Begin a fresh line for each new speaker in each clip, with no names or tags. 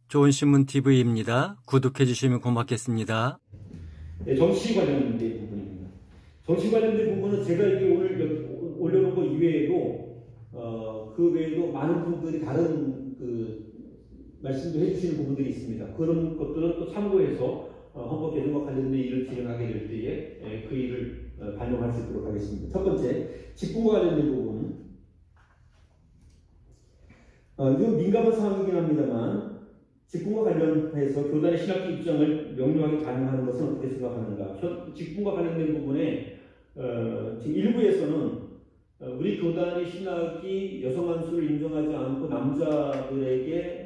좋은신문TV입니다. 구독해 주시면 고맙겠습니다.
네, 정치 관련된 부분입니다. 정치 관련된 부분은 제가 이게 오늘 올려놓은 거 이외에도 그 외에도 많은 분들이 다른 말씀도 해주시는 부분들이 있습니다. 그런 것들은 또 참고해서 헌법 개정과 관련된 일을 진행하게 될 때에 그 일을 반영할 수 있도록 하겠습니다. 첫 번째, 직분과 관련된 부분. 이건 민감한 상황이긴 합니다만 직분과 관련해서 교단의 신학적 입장을 명료하게 반영하는 것은 어떻게 생각하는가? 직분과 관련된 부분에 지금 일부에서는 우리 교단의 신학이 여성 안수를 인정하지 않고 남자들에게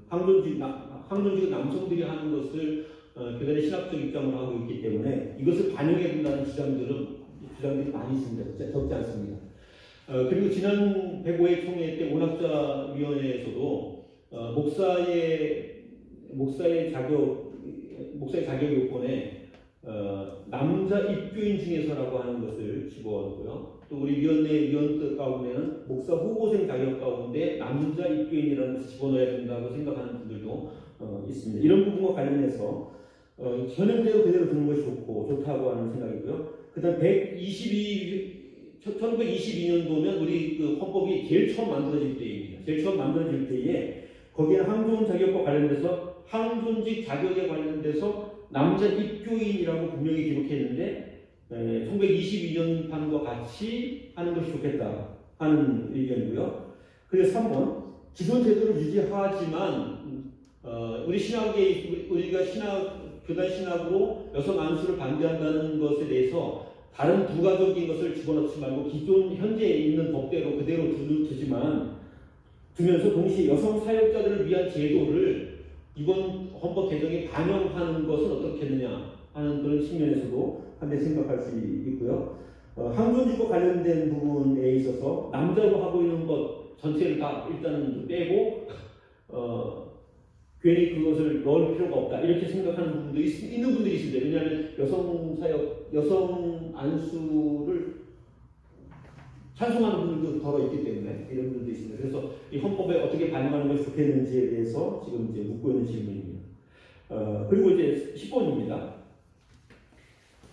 항존직 남성들이 하는 것을 교단의 신학적 입장으로 하고 있기 때문에 이것을 반영해야 된다는 주장들이 많이 있습니다. 적지 않습니다. 그리고 지난 105회 총회 때 오낙자위원회에서도 목사의 자격 요건에 남자 입교인 중에서라고 하는 것을 집어넣고요. 또 우리 위원 가운데는 목사 후보생 자격 가운데 남자 입교인이라는 것을 집어넣어야 된다고 생각하는 분들도 있습니다. 이런 부분과 관련해서 현행대로 그대로 두는 것이 좋다고 하는 생각이고요. 그다음 1922년도면 우리 헌법이 제일 처음 만들어질 때입니다. 제일 처음 만들어질 때에 거기에 항존 자격과 관련돼서 항존직 자격에 관련돼서 남자 입교인이라고 분명히 기록했는데 1922년판과 같이 하는 것이 좋겠다 하는 의견이고요. 그래서 3번 기존 제도를 유지하지만 우리가 교단 신학으로 여성 안수를 반대한다는 것에 대해서 다른 부가적인 것을 집어넣지 말고 기존 현재 있는 법대로 그대로 두면서 동시에 여성 사역자들을 위한 제도를 이번 헌법 개정에 반영하는 것은 어떻겠느냐 하는 그런 측면에서도 한번 생각할 수 있고요. 항존직과 관련된 부분에 있어서 남자로 하고 있는 것 전체를 다 일단은 빼고 괜히 그것을 넣을 필요가 없다 이렇게 생각하는 부분도 있는 분들이 있습니다. 왜냐하면 여성 안수를 찬송하는 분들도 더러 있기 때문에 이런 분들도 있습니다. 그래서 이 헌법에 어떻게 반영하는 것이 좋겠는지에 대해서 지금 이제 묻고 있는 질문입니다. 그리고 이제 10번입니다.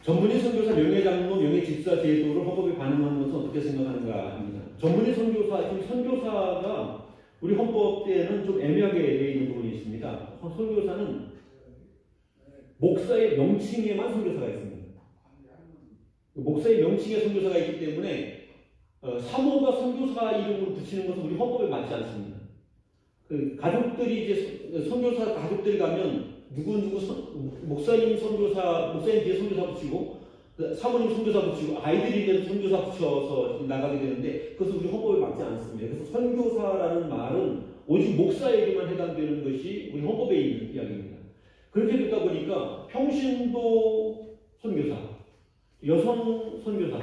전문의 선교사 명예장로 명예집사 제도를 헌법에 반영하는 것은 어떻게 생각하는가입니다. 전문의 선교사가 우리 헌법 때는 좀 애매하게 되어 있는 부분이 있습니다. 선교사는 목사의 명칭에만 선교사가 있습니다. 목사의 명칭에 선교사가 있기 때문에 사모가 선교사 이름으로 붙이는 것은 우리 헌법에 맞지 않습니다. 가족들이 이제 선교사 가족들이 가면 목사님 뒤에 선교사 붙이고 사모님 선교사 붙이고 아이들이 이제 선교사 붙여서 나가게 되는데 그것은 우리 헌법에 맞지 않습니다. 그래서 선교사라는 말은 오직 목사에게만 해당되는 것이 우리 헌법에 있는 이야기입니다. 그렇게 되다 보니까 평신도 선교사, 여성 선교사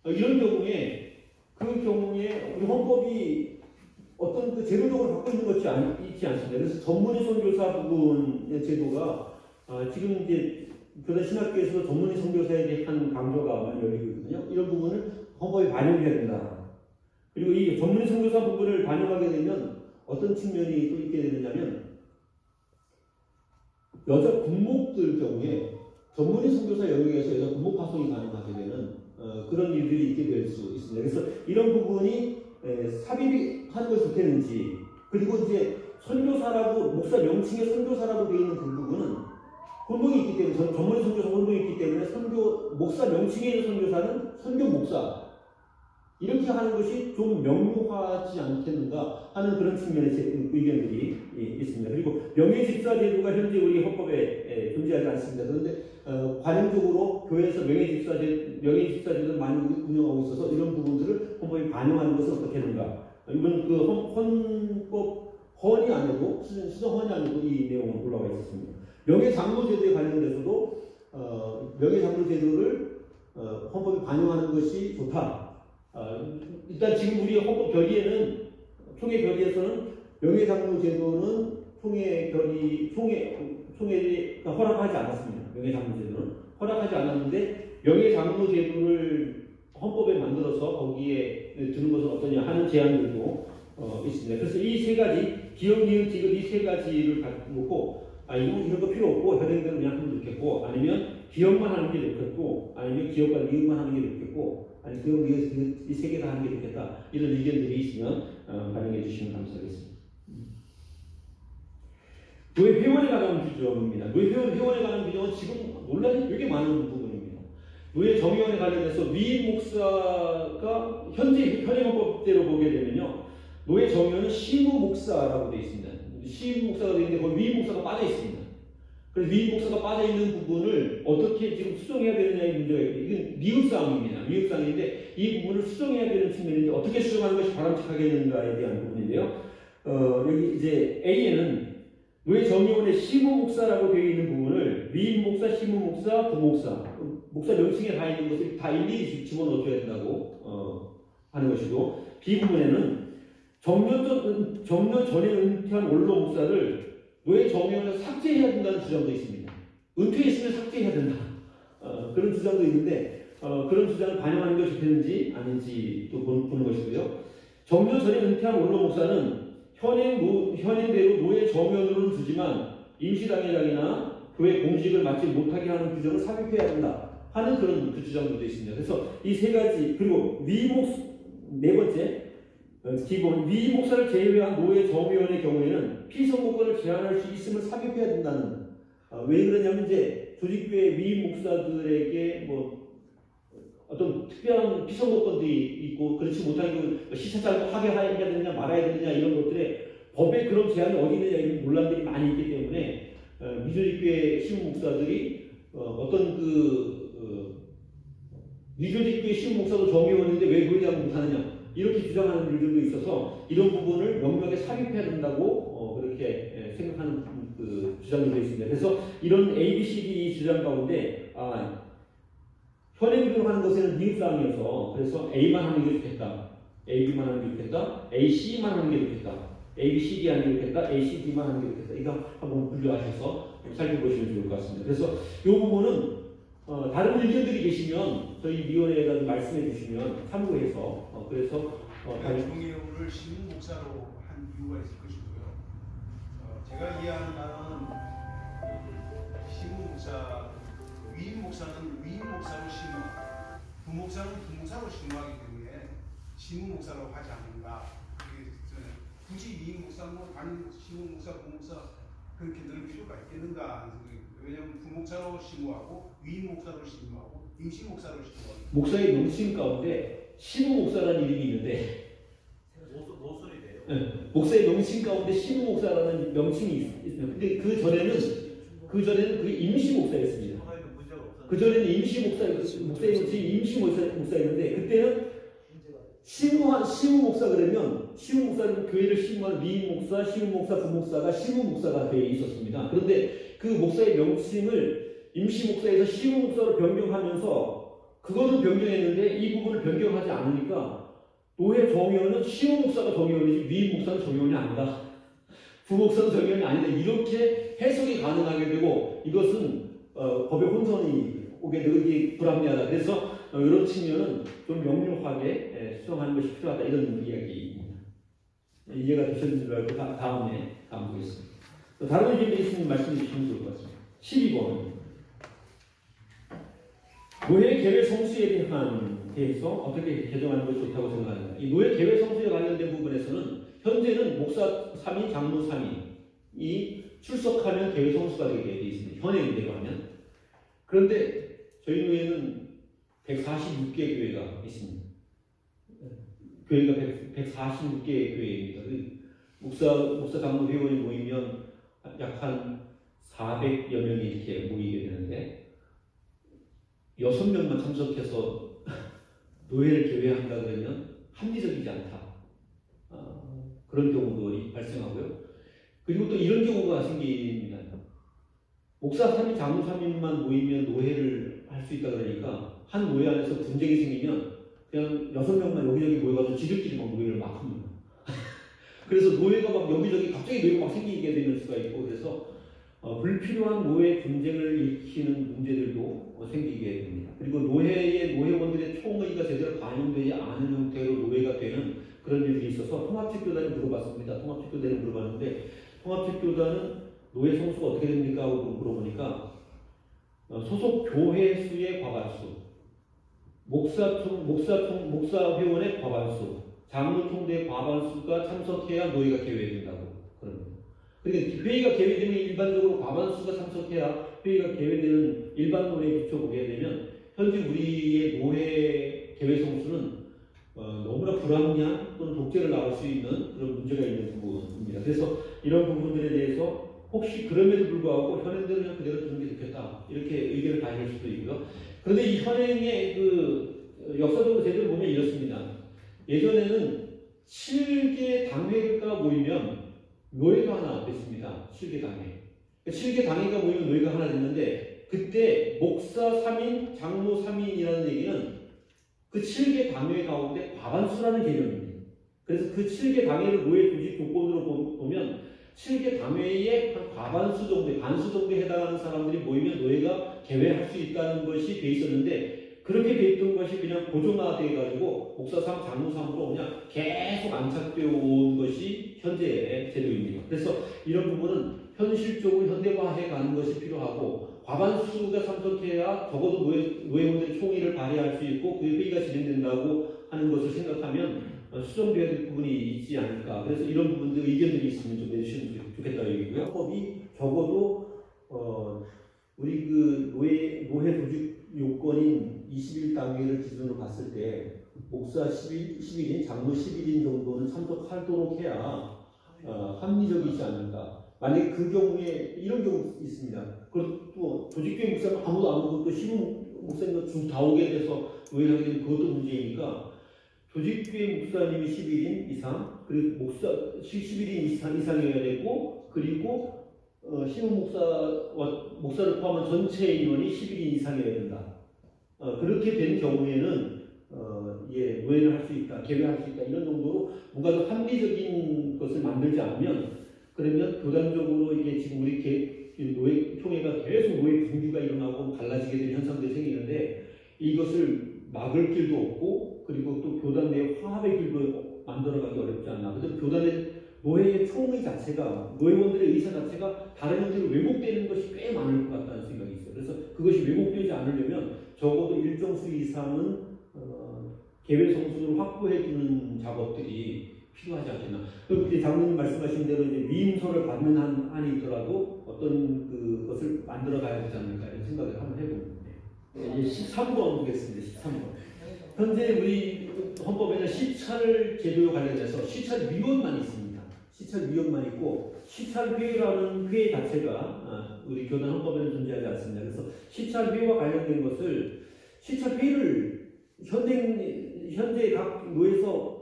이런 경우에 우리 헌법이 어떤 제도적으로 갖고 있는 것이 있지 않습니다. 그래서 전문의 선교사 부분의 제도가 지금 이제 교단 신학교에서 전문의 선교사에 대한 강조가 많이 열리고 있거든요. 이런 부분을 헌법에 반영해야 된다. 그리고 이 전문의 선교사 부분을 반영하게 되면 어떤 측면이 또 있게 되느냐면 여자 군목들 경우에 전문의 선교사 영역에서 여자 군목 파송이 가능하게 되는 그런 일들이 있게 될 수 있습니다. 그래서 이런 부분이 삽입이 하는 것이 좋겠는지 그리고 이제 선교사라고 목사 명칭에 선교사라고 되어 있는 그 부분은 혼동이 있기 때문에 전문의 선교사 혼동이 있기 때문에 목사 명칭에 있는 선교사는 선교 목사 이렇게 하는 것이 좀 명료하지 않겠는가 하는 그런 측면의 의견들이 있습니다. 그리고 명예집사 제도가 현재 우리 헌법에 존재하지 않습니다. 그런데 관행적으로 교회에서 명예집사 제도를 많이 운영하고 있어서 이런 부분들을 헌법에 반영하는 것은 어떻겠는가. 이번 헌법 헌이 아니고 수정 헌이 아니고 이 내용은 올라와 있었습니다. 명예장로 제도에 관련돼서도 명예장로 제도를 헌법에 반영하는 것이 좋다. 일단 지금 우리 헌법 결의에는 총회 결의에서는 명예장로 제도는 총회가 허락하지 않았습니다. 명예장로 제도는 허락하지 않았는데 명예장로 제도를 헌법에 만들어서 거기에 두는 것은 어떠냐 하는 제안들도 있습니다. 그래서 이 세 가지 기업, 니은, 디귿 이 세 가지를 갖고 이런 거 필요 없고 현행대로 그냥 하면 좋겠고, 아니면 기업만 하는 게 좋겠고, 아니면 기업과 니은만 하는 게 좋겠고, 아니 기업, 니은, 이 세 개 다 하는 게 좋겠다. 이런 의견들이 있으면 반영해 주시면 감사하겠습니다. 노예 회원에 관한 규정입니다. 노예 회원에 관한 규정은 지금 논란이 되게 많은 부분입니다. 노예 정의원에 관련해서 위임 목사가 현행 헌법대로 보게 되면요, 노예 정의원은 시무 목사라고 되어 있습니다. 시무 목사가 되어 있는데 거기 위임 목사가 빠져 있습니다. 그래서 위임 목사가 빠져 있는 부분을 어떻게 지금 수정해야 되느냐의 문제가 있고, 이건 미흡사항입니다. 미흡사항인데 이 부분을 수정해야 되는 측면인데 어떻게 수정하는 것이 바람직하겠는가에 대한 부분인데요. 여기 이제 A에는 노예 정의원의 시무 목사라고 되어 있는 부분을 위임 목사, 시무 목사, 부목사, 목사 명칭에 다 있는 것을 다 일일이 집어넣어줘야 된다고 하는 것이고, B 부분에는 정년 전에 은퇴한 원로 목사를 노예 정의원에서 삭제해야 된다는 주장도 있습니다. 은퇴했으면 삭제해야 된다. 그런 주장도 있는데 그런 주장을 반영하는 것이 좋겠는지 아닌지 또 보는 것이고요. 정년 전에 은퇴한 원로 목사는 현행대로 노예 정의원으로는 두지만 임시당회장이나 교회 공직을 맡지 못하게 하는 규정을 삽입해야 된다 하는 그런 그 주장도 있습니다. 그래서 이 세 가지, 그리고 네 번째, 기본 위임 목사를 제외한 노예 정의원의 경우에는 피선거권을 제한할 수 있음을 삽입해야 된다는. 왜 그러냐면 이제 조직교회 위임 목사들에게 뭐 어떤 특별한 피선거권들이 있고, 그렇지 못한 경우 시차장도 하게 해야 되느냐 말아야 되느냐 이런 것들에 법에 그런 제한이 어디 있느냐 이런 논란들이 많이 있기 때문에 미조직교회 시무 목사들이 어떤 미조직교회 시무 목사도 정의원인데 왜 노예장 못하느냐 이렇게 주장하는 일들도 있어서 이런 부분을 명명하게 삽입해야 된다고 그렇게 생각하는 그 주장들도 있습니다. 그래서 이런 A, B, C, D 주장 가운데 현행 규정하는 것에는 미흡사항이어서 그래서 A만 하는 게 좋겠다, A, B만 하는 게 좋겠다, A, C만 하는 게 좋겠다, A, B, C, D 하는 게 좋겠다, A, C, D만 하는 게 좋겠다. 이거 한번 분류하셔서 살펴보시면 좋을 것 같습니다. 그래서 이 부분은 다른 의견들이 계시면 저희 위원회에다 말씀해 주시면 참고해서 그래서
정의원을 시무 목사로 한 이유가 있을 것이고요. 제가 이해하는 바는 시무 목사, 위임 목사는 위임 목사로 심어, 부목사는 부목사로 심어하기 때문에 시무 목사로 하지 않는가. 굳이 위임 목사, 아니 시무 목사, 부목사 그렇게 늘 필요가 있겠는가 하는 생각이. 왜냐하면 부목사로 심어하고 위임 목사로 심어하고 임시 목사로 심어하고. 목사의
명칭 가운데 시무 목사라는 이름이 있는데.
모쏠이래요.
네, 목사의 명칭 가운데 시무 목사라는 명칭이 있습니다. 근데 그 전에는 그 임시 목사였습니다. 그 전에는 임시 목사의 명칭이 임시 목사였는데, 그때는 시무 목사 그러면 시무 목사는 교회를 시무한 위임 목사, 시무 목사, 부목사가 시무 목사가 되어 있었습니다. 그런데 그 목사의 명칭을 임시 목사에서 시무 목사로 변경하면서 그거는 변경했는데 이 부분을 변경하지 않으니까 노예 정의원은 시무 목사가 정의원이지 위임 목사는 정의원이 아니다, 부목사는 정의원이 아니다, 이렇게 해석이 가능하게 되고 이것은 법의 혼선이 오게 되고 이게 불합리하다. 그래서 이런 측면은 좀 명료하게 수정하는 것이 필요하다, 이런 이야기입니다. 이해가 되셨는지 알고 다음에 보겠습니다. 다른 의견이 있으면 말씀해 주시면 좋을 것 같습니다. 12번 노예 계획 성수에 대해서 어떻게 개정하는 것이 좋다고 생각하는가. 이 노예 계획 성수에 관련된 부분에서는 현재는 목사 3인, 장로 3인이 출석하면 계획 성수가 되게 되어 있습니다. 현행대로 하면. 그런데 저희 노예는 146개 교회가 있습니다. 교회가 146개 교회입니다. 목사 장로 회원이 모이면 약 한 400여 명이 이렇게 모이게 되는데 6명만 참석해서 노예를 개회한다 그러면 합리적이지 않다. 그런 경우도 발생하고요. 그리고 또 이런 경우가 생깁니다. 목사 3인, 장로 3인만 모이면 노예를 할 수 있다 그러니까 한 노예 안에서 분쟁이 생기면 그냥 6명만 여기저기 모여가지고 지들끼리 막 노예를 막 합니다. 그래서 노예가 막 여기저기 갑자기 노예가 막 생기게 되는 수가 있고, 그래서 불필요한 노예 분쟁을 일으키는 문제들도 생기게 됩니다. 그리고 노예원들의 총의가 제대로 반영되지 않은 형태로 노예가 되는 그런 일들이 있어서 통합직교단에 물어봤습니다. 통합직교단에 물어봤는데 통합직교단은 노예 성수가 어떻게 됩니까? 하고 물어보니까 소속 교회 수의 과반수, 목사회원의 과반수, 장로총대의 과반수가 참석해야 노예가 개회된다고 그럽니다. 그러니까 회의가 개회되면 일반적으로 과반수가 참석해야 회의가 개회되는 일반 노예에 비춰보게 되면 현재 우리의 노예 개회 성수는 너무나 불합리한 또는 독재를 나올 수 있는 그런 문제가 있는 부분입니다. 그래서 이런 부분들에 대해서 혹시 그럼에도 불구하고 현행대로 그냥 그대로 두는 게 좋겠다 이렇게 의견을 가질 수도 있고요. 그런데 이 현행의 그 역사적으로 제대로 보면 이렇습니다. 예전에는 7개 당회가 모이면 노예가 하나 됐습니다. 7개 당회. 7개 당회가 모이면 노예가 하나 됐는데 그때 목사 3인, 장로 3인이라는 얘기는 그 7개 당회 가운데 과반수라는 개념입니다. 그래서 그 7개 당회를 노예 조직 조건으로 보면 7개 당회의 한 과반수 정도, 반수 정도에 해당하는 사람들이 모이면 노예가 개회할 수 있다는 것이 돼 있었는데 그렇게 돼 있던 것이 그냥 고정화돼 가지고 목사 3, 장로 3으로 그냥 계속 안착되어 온 것이 현재의 제도입니다. 그래서 이런 부분은 현실적으로 현대화해 가는 것이 필요하고 과반수가 참석해야 적어도 노예원들의 총의를 발휘할 수 있고 그 회의가 진행된다고 하는 것을 생각하면 수정되어야 될 부분이 있지 않을까. 그래서 이런 부분들 의견들이 있으면 좀 내주시면 좋겠다는 얘기고요. 법이 적어도 우리 그 노예 조직 요건인 21당회를 기준으로 봤을 때 목사 11인, 장로 11인 정도는 참석하도록 해야 합리적이지 않을까. 만약에 그 경우에 이런 경우 있습니다. 그리고 또 조직교회 목사는 아무도 안 오고 또 시부 목사님도 중 다 오게 돼서 노예를 하게 되면 그것도 문제이니까 조직교회 목사님이 11인 이상, 그리고 목사 11인 이상이어야 되고, 그리고 시부 목사를 포함한 전체 인원이 11인 이상이어야 된다. 그렇게 된 경우에는 노예를 할 수 있다, 개회할 수 있다 이런 정도로 뭔가 더 합리적인 것을 만들지 않으면 그러면 교단적으로 이게 지금 우리 노예 총회가 계속 노예 분규가 일어나고 갈라지게 되는 현상들이 생기는데 이것을 막을 길도 없고 그리고 또 교단 내 화합의 길도 만들어가기 어렵지 않나. 그래서 교단의 노예의 총의 자체가 노예원들의 의사 자체가 다른 형태로 왜곡되는 것이 꽤 많을 것 같다는 생각이 있어요. 그래서 그것이 왜곡되지 않으려면 적어도 일정 수 이상은 개회 성수를 확보해주는 작업들이 필요하지 않겠나. 그리고 이제 장로님 말씀하신 대로 이제 위임소를 받는 한이 있더라도 어떤 그것을 만들어 가야 되지 않을까 이런 생각을 한번 해봅니다. 이제 13번 보겠습니다. 13번. 현재 우리 헌법에는 시찰 제도와 관련해서 시찰위원만 있습니다. 시찰위원만 있고 시찰회라는 회 자체가 우리 교단 헌법에는 존재하지 않습니다. 그래서 시찰회와 관련된 것을 시찰회를 현재 각 노에서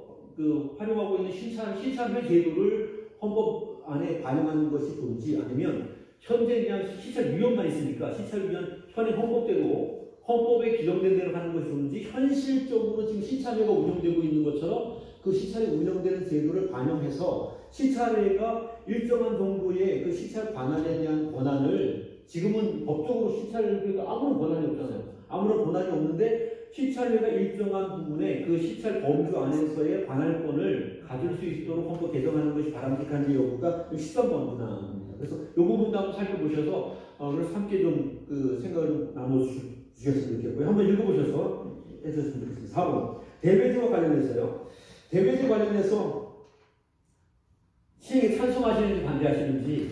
활용하고 있는 시찰회 제도를 헌법 안에 반영하는 것이 좋은지 아니면 현재 그냥 시찰위원만 있으니까 시찰위원 현행 헌법대로 헌법에 규정된 대로 하는 것이 좋은지 현실적으로 지금 시찰회가 운영되고 있는 것처럼 그 시찰회 운영되는 제도를 반영해서 시찰회가 일정한 정도의 그 시찰 관할에 대한 권한을 지금은 법적으로 시찰회가 아무런 권한이 없잖아요. 아무런 권한이 없는데 시찰회가 일정한 부분에 그 시찰 범주 안에서의 관할권을 가질 수 있도록 헌법 개정하는 것이 바람직한지 여부가 13번 문항입니다. 그래서 이 부분도 한번 살펴보셔서 그래서 함께 좀 그 생각을 좀 나눠주셨으면 좋겠고요. 한번 읽어보셔서 해주셨으면 좋겠습니다. 4번 대외제와 관련해서요. 대외제 관련해서 시행에 찬성하시는지 반대하시는지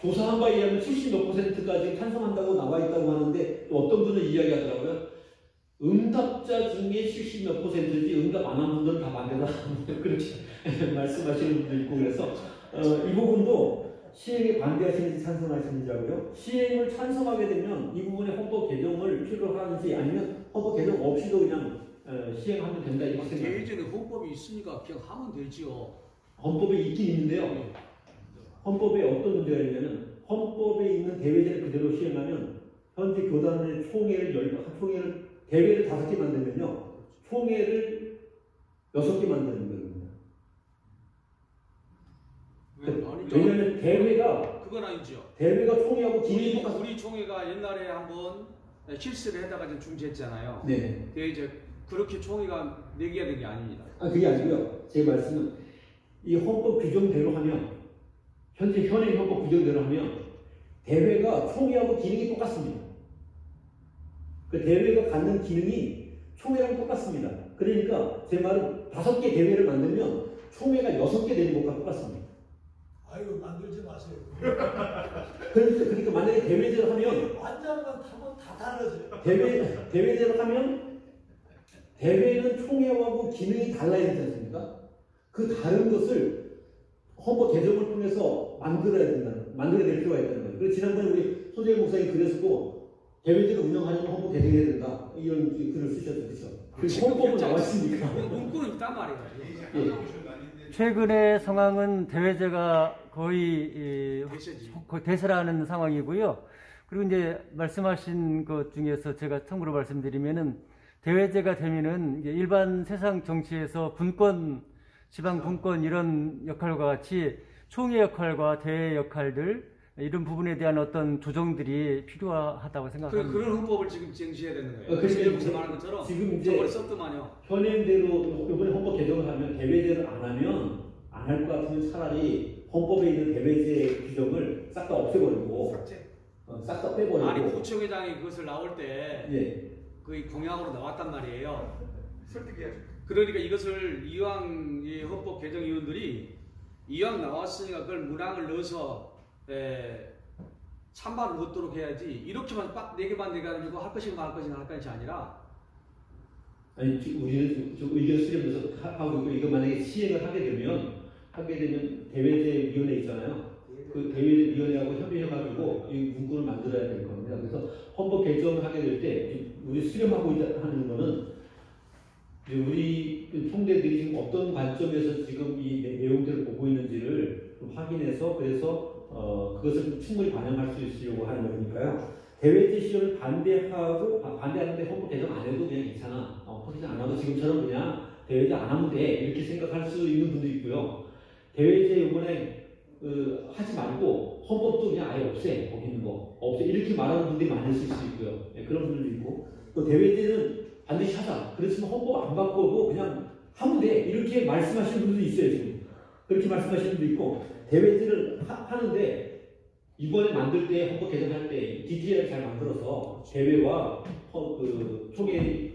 조사한 바에 의하면 70몇 %까지 찬성한다고 나와 있다고 하는데 또 어떤 분은 이야기하더라고요. 응답자 중에 70몇 %지 응답 안 한 분들은 다 반대다. 그렇게 말씀하시는 분도 있고 그래서 이 부분도 시행에 반대하시는지 찬성하시는지 하고요. 시행을 찬성하게 되면 이 부분에 헌법 개정을 필요로 하는지 아니면 헌법 개정 없이도 그냥 시행하면 된다 이렇게 생각합니다.
예전에 헌법이 있으니까 그냥 하면 되지요.
헌법에 있긴 있는데요. 헌법에 어떤 문제가 있냐면 헌법에 있는 대외제를 그대로 시행하면 현재 교단의 총회를 대회를 5개 만들면요. 총회를 6개 만드는 겁니다. 왜냐하면 대회가
그건 아니죠.
대회가 총회하고 기능이 똑같아요.
우리 총회가 옛날에 한번 실수를 해다가 좀 중지했잖아요.
네.
대회제 그렇게 총회가 내기가 된 게 아닙니다.
그게 아니고요. 제 말씀은 이 헌법 규정대로 하면 현재 현행 헌법 규정대로 하면 대회가 총회하고 기능이 똑같습니다. 그 대회가 갖는 기능이 총회랑 똑같습니다. 그러니까 제 말은 5개 대회를 만들면 총회가 6개 되는 것과 똑같습니다.
아이고 만들지 마세요.
그러니까 만약에 대회제를 하면
완장만 타면 다 달라져요.
대회제를 하면 대회는 총회하고 기능이 달라야 되지 않습니까? 그 다른 것을 헌법 개정을 통해서 만들어야 될 필요가 있다는 거예요. 그래서 지난번에 우리 소재일 목사님 글에서도 대회제를 운영하려면 헌법 개정해야 된다. 이런 글을 쓰셨죠. 그렇죠? 그 헌법은 나왔으니까.
문구는 있단 말이에요.
최근의 상황은 대회제가 거의 대세라는 상황이고요. 그리고 이제 말씀하신 것 중에서 제가 참고로 말씀드리면은 대회제가 되면은 이제 일반 세상 정치에서 분권, 지방 분권 이런 역할과 같이 총회 역할과 대회 역할들 이런 부분에 대한 어떤 조정들이 필요하다고 생각합니다.
그런 헌법을 지금 쟁취해야 되는 거예요.
그러니까
무슨 말하는 것처럼
지금 이제
저번에 썼더만요.
현행대로 이번에 헌법 개정을 하면 대회제를 안 하면 안 할 것 같으면 차라리 헌법에 있는 대회제 규정을 싹 다 없애버리고 싹 다 빼버리고.
아니 부총회장이 그것을 나올 때
예.
그 공약으로 나왔단 말이에요.
설득해야죠.
그러니까 이것을 이왕 이 헌법 개정위원들이 이왕 나왔으니까 그걸 문항을 넣어서 찬반을 얻도록 해야지 이렇게만 빡 4개만 내가지고 할 것이면 할 것이 할 것이 아니라
아니 우리는 좀 의견 수렴해서 하고 있고 이거 만약에 시행을 하게 되면 대회제위원회 있잖아요. 그 대회위원회하고 협의해가지고 이 문구를 만들어야 될 겁니다. 그래서 헌법 개정을 하게 될 때 우리 수렴하고 하는 거는 우리 총대들이 지금 어떤 관점에서 지금 이 내용들을 보고 있는지를 좀 확인해서 그래서 그것을 충분히 반영할 수 있으려고 하는 거니까요. 대회제 시험을 반대하는데 헌법 개정 안 해도 그냥 괜찮아. 헌법 개정 안 하고 지금처럼 그냥 대회제 안 하면 돼. 이렇게 생각할 수 있는 분도 있고요. 대회제 이번에 하지 말고 헌법도 그냥 아예 없애. 거기 있는 거. 없애. 이렇게 말하는 분들이 많을 수 있고요. 네, 그런 분들도 있고. 또 대회제는 반드시 하자. 그렇지만 헌법 안 바꾸고 그냥 하면 돼. 이렇게 말씀하시는 분들도 있어요. 지금. 그렇게 말씀하시는 분도 있고. 대회제를 하는데 이번에 만들 때 헌법 개정할 때 디테일을 잘 만들어서 대회와 총회의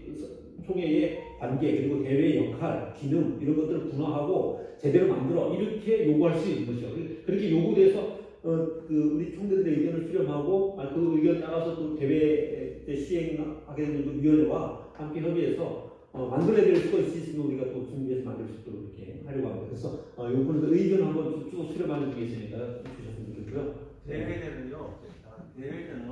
관계 그리고 대회의 역할, 기능 이런 것들을 분화하고 제대로 만들어 이렇게 요구할 수 있는 것이죠. 그렇게 요구돼서 우리 총대들의 의견을 수렴하고 그 의견 따라서 또 대회 때 시행하게 되는 위원회와 함께 협의해서 만들어야 될 수가 있으면 우리가 또 준비해서 만들 수 있도록 이렇게 하려고 합니다. 그래서 이번에 의견을 한번 쭉 수렴하는 중에 있으니까 주셨으면 좋겠고요.
대회제는요, 대회제는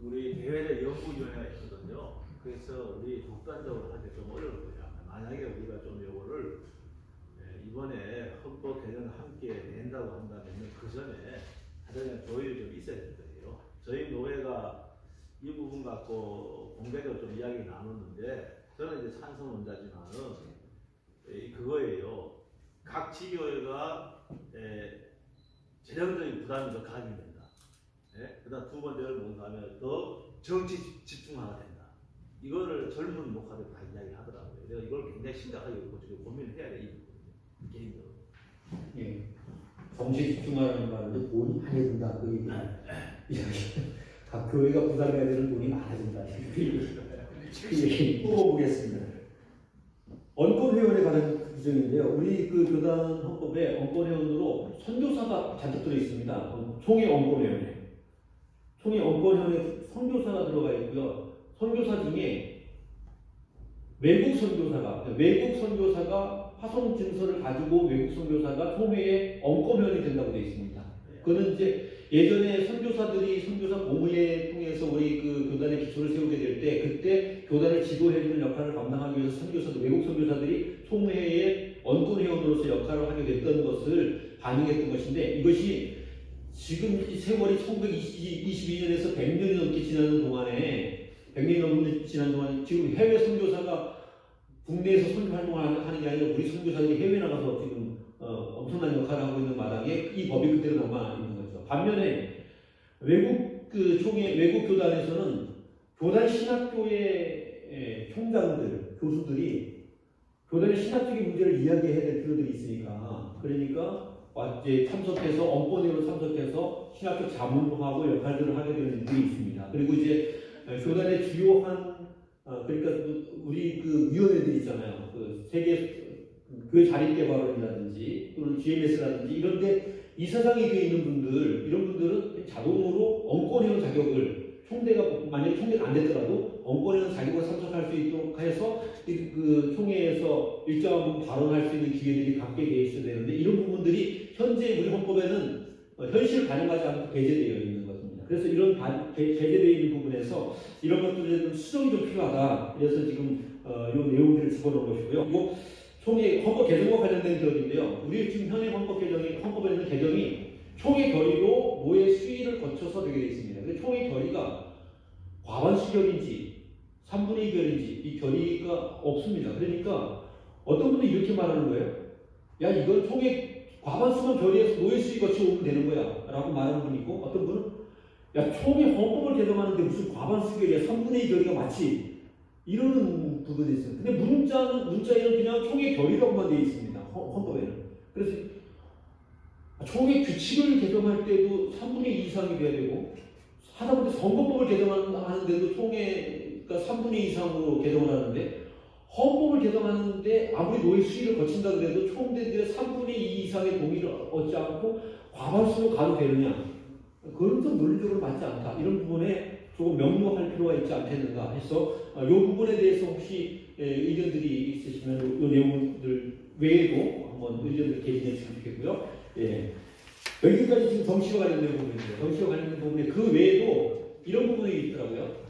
우리 대회제 연구위원회가 있거든요. 그래서 우리 독단적으로 하기 좀 어려울 거예요. 만약에 우리가 좀 요거를 이번에 헌법 개정을 함께 낸다고 한다면 그 전에 사전에 조율이 좀 있어야 될 거예요. 저희 노회가 이 부분 갖고 공개적으로 좀 이야기 나눴는데 저는 이제 찬성론자지만은 그거예요. 각 지교회가 재정적인 부담이 더 가중된다. 그다음 두 번째를 뭔가 하면 더 정치 집중화가 된다. 이거를 젊은 목사들 다 이야기하더라고요. 내가 이걸 굉장히 심각하게 지금 고민을 해야 돼, 이 부분을 개인적으로.
예. 정치 집중하라는 말은 돈이 많이 든다. 그 얘기. 각 교회가 부담해야 되는 돈이 많아진다. 그 얘기 뽑아보겠습니다. 언권회원에 관한 규정인데요. 우리 그 교단 헌법에 언권회원으로 선교사가 잔뜩 들어 있습니다. 총회 언권회원에. 총회 언권회원에 선교사가 들어가 있고요. 선교사 중에 외국 선교사가 파송 증서를 가지고 외국 선교사가 총회의 언권회원이 된다고 되어 있습니다. 그거는 이제 예전에 선교사들이 선교사 공의회 통해서 우리 그 교단의 기초를 세우게 될 때 그때 교단을 지도해주는 역할을 감당하기 위해서 외국 선교사들이 총회의 언권회원으로서 역할을 하게 됐던 것을 반영했던 것인데 이것이 지금 이 세월이 1922년에서 100년이 넘게 지나는 동안에 100년이 넘게 지난 동안 지금 해외 선교사가 국내에서 선교 활동을 하는 게 아니라 우리 선교사들이 해외 나가서 지금 엄청난 역할을 하고 있는 마당에 이 법이 그대로 남아 있는 거죠. 반면에 외국 그 총회 외국 교단에서는 교단 신학교의 총장들 교수들이 교단의 신학적인 문제를 이야기해야 될 필요들이 있으니까 그러니까 이제 참석해서 언권회로 참석해서 신학적 자문하고 역할들을 하게 되는 일들이 있습니다. 그리고 이제 교단의 주요한 그러니까 우리 그 위원회들 있잖아요. 그 세계 교회 자립개발원이라든지 또는 GMS라든지 이런데 이사장이 되어 있는 분들 이런 분들은 자동으로 언권회원 자격을 총대가 만약에 총대가 안 됐더라도 언권회원 자격으로 참석할 수 있도록 해서 그 총회에서 일정한 부분 발언할 수 있는 기회들이 갖게 되어 있어야 되는데 이런 부분들이 현재 우리 헌법에는 현실을 반영하지 않고 배제되어 있는 것입니다. 그래서 이런 배제되어 있는 부분에서 이런 것들에 좀 수정이 좀 필요하다. 그래서 지금 이 내용들을 집어넣은 것이고요. 그리고 총회 헌법 개정과 관련된 기업인데요. 우리 지금 현행 헌법에 있는 개정이 총회 결의로 모의 수의를 거쳐서 되게 되어 있습니다. 근데 총회 결의가 과반수 결의인지 3분의 2 결의인지 이 결의가 없습니다. 그러니까 어떤 분은 이렇게 말하는 거예요. 야 이건 총회 과반수만 결의해서 모의 수의 거쳐 오면 되는 거야 라고 말하는 분이 있고 어떤 분은 야 총회 헌법을 개정하는데 무슨 과반수 결의야 3분의 2 결의가 맞지 이러는 부분이 있어요. 근데 문자에는 그냥 총회 결의라고만 되어 있습니다. 헌법에는. 그래서 총회 규칙을 개정할 때도 3분의 2 이상이 돼야 되고 하다못해 선거법을 개정하는데도 총회가 3분의 2 이상으로 개정을 하는데 헌법을 개정하는데 아무리 노예 수의를 거친다 그래도 총대들의 3분의 2 이상의 동의를 얻지 않고 과반수로 가도 되느냐 그건 좀 논리적으로 맞지 않다. 이런 부분에 조금 명료할 필요가 있지 않겠는가 해서 이 부분에 대해서 혹시 의견들이 있으시면 이 내용들 외에도 한번 의견을 개진해 주시면 좋겠고요. 예. 여기까지 지금 정치와 관련된 부분인데요. 정치와 관련된 부분에 그 외에도 이런 부분이 있더라고요.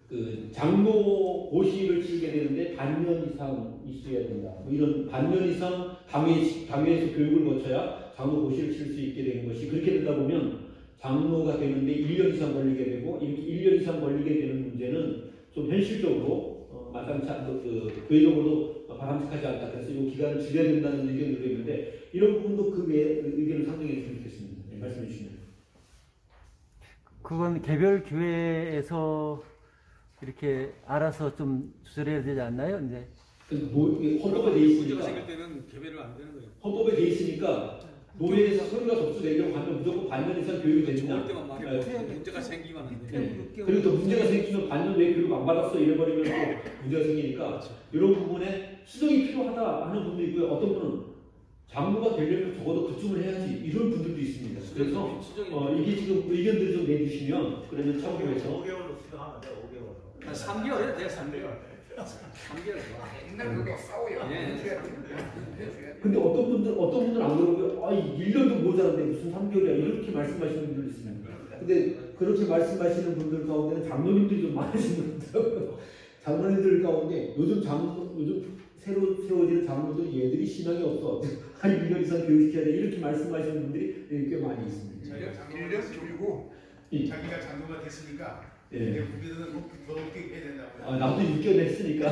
그 장로 고시를 치르게 되는데 반년 이상 있어야 된다. 뭐 이런 반년 이상 당회에서 교육을 거쳐야 장로 고시를 치를 수 있게 되는 것이 그렇게 되다 보면 장로가 되는데 1년 이상 걸리게 되고 이렇게 1년 이상 걸리게 되는 문제는 좀 현실적으로 마땅치 않고 교회적으로도 바람직하지 않다. 그래서 이 기간을 줄여야 된다는 의견도 있는데 이런 부분도 그 외에 의견을 상정해 주시면 좋겠습니다. 네, 말씀해 주시면.
그건 개별 교회에서 이렇게 알아서 좀 조절해야 되지 않나요? 이제
헌법에 돼
문제가
있으니까
생길 때는 개별은 안 되는 거예요.
헌법에 돼 있으니까 노예에서 서류가 접수되려고 하면 무조건 반년 이상 교육이
좋을
되느냐?
때만 말이고 문제가 생기면 안 돼.
그리고 또 문제가 생기면 반년 왜 교육 안 받았어 이래버리면 또 문제가 생기니까 이런 부분에 수정이 필요하다 하는 분도 있고요. 어떤 분은 장로가 되려면 적어도 그쯤을 해야지 이런 분들도 있습니다. 그래서 이게 지금 의견들 좀 내주시면 그러면 참고해서
5개월로 수정하면 돼요. 5개월로.
한 3개월이야, 내가 3개월. 3개월.
옛날 그거 싸워요.
근데 어떤 분들은 안 그러고요. 1년도 모자란데 무슨 3개월이야 이렇게 말씀하시는 분들도 있습니다. 근데 그렇게 말씀하시는 분들 가운데는 장로님들이 좀 많으신 분들 장로님들 가운데 요즘 새로 세워지는 장로들 얘들이 신앙이 없어. 한 1년 이상 교육시켜야 돼. 이렇게 말씀하시는 분들이 꽤 많이 있습니다.
1년 줄이고 자기가 장로가 됐으니까 이제 후배들은 더 높게 해야 된다고요.
나도 6개월 했으니까.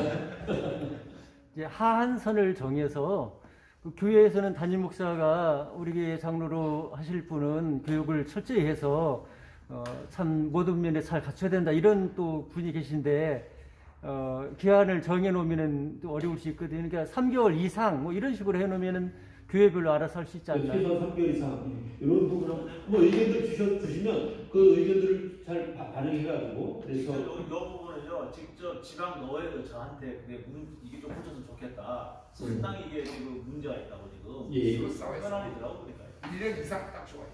이제 하한선을 정해서 그 교회에서는 담임 목사가 우리 교회 장로로 하실 분은 교육을 철저히 해서 참 모든 면에 잘 갖춰야 된다 이런 또 분이 계신데 기한을 정해놓으면은 또 어려울 수 있거든요. 그러니까 3개월 이상 뭐 이런 식으로 해놓으면은 교회별로 알아서 할 수 있지 않나요?
최소한 3개월 이상 이런 부분은 뭐 의견들 주시면 그 의견들을 잘 반영해가지고 그래서
이 부분은요 직접 지방 노예들 저한테 이게 좀 고쳤으면 좋겠다. 상당히 이게 지금 문제가 있다고 지금.
예.
이거 싸워요.
편안이더라고 보니까.
1년 이상 딱 좋아요.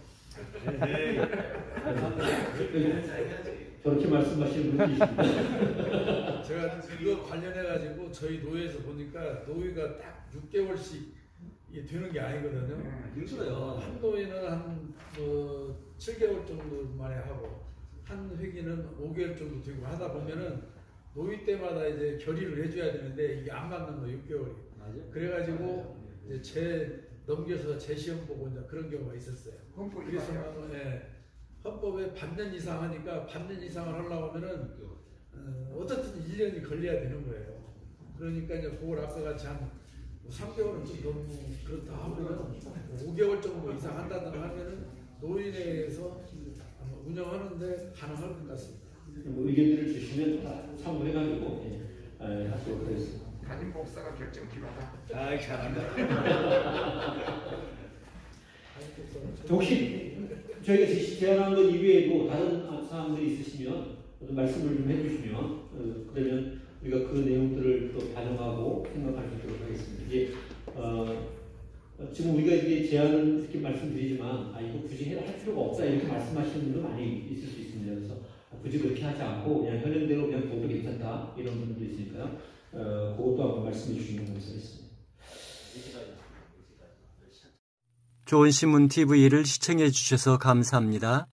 저렇게 말씀하시는 분들이 있습니다.
제가 그거 관련해가지고 저희 노예에서 보니까 노예가 딱 6개월씩 이게 되는 게 아니거든요.
힘들어요.
한 노예는 한 7개월 정도 만에 하고 한 회기는 5개월 정도 되고 하다 보면은 노예 때마다 이제 결의를 해줘야 되는데 이게 안 맞는 거 6개월이. 그래가지고 이제 넘겨서 재시험 보고 이제 그런 경우가 있었어요. 그래서 헌법에 반년 이상 하니까 반년 이상을 하려고 하면은 어떻든 1년이 걸려야 되는 거예요. 그러니까 이제 그걸 아까 같이 한 3개월은 좀 너무 그렇다 하면은 5개월 정도 이상 한다든가 하면은 노인회에서 운영하는데 가능할 것 같습니다.
의견들을 주시면 참고해가지고 하도록 하겠습니다.
담임 목사가 결정 필요하다.
아, 잘한다.
혹시 저희가 제안한 것 이외에도 다른 사항들이 있으시면 말씀을 좀 해주시면 그러면 우리가 그 내용들을 또 반영하고 생각할 수 있도록 하겠습니다. 이제 지금 우리가 이제 제안을 이렇게 말씀드리지만 이거 굳이 할 필요가 없다 이렇게 말씀하시는 분도 많이 있을 수 있습니다. 그래서 굳이 그렇게 하지 않고 그냥 현행대로 그냥 둬도 괜찮다 이런 분도 있으니까요. 그것도 한번 말씀해 주시면 감사하겠습니다.
좋은 신문 TV를 시청해 주셔서 감사합니다.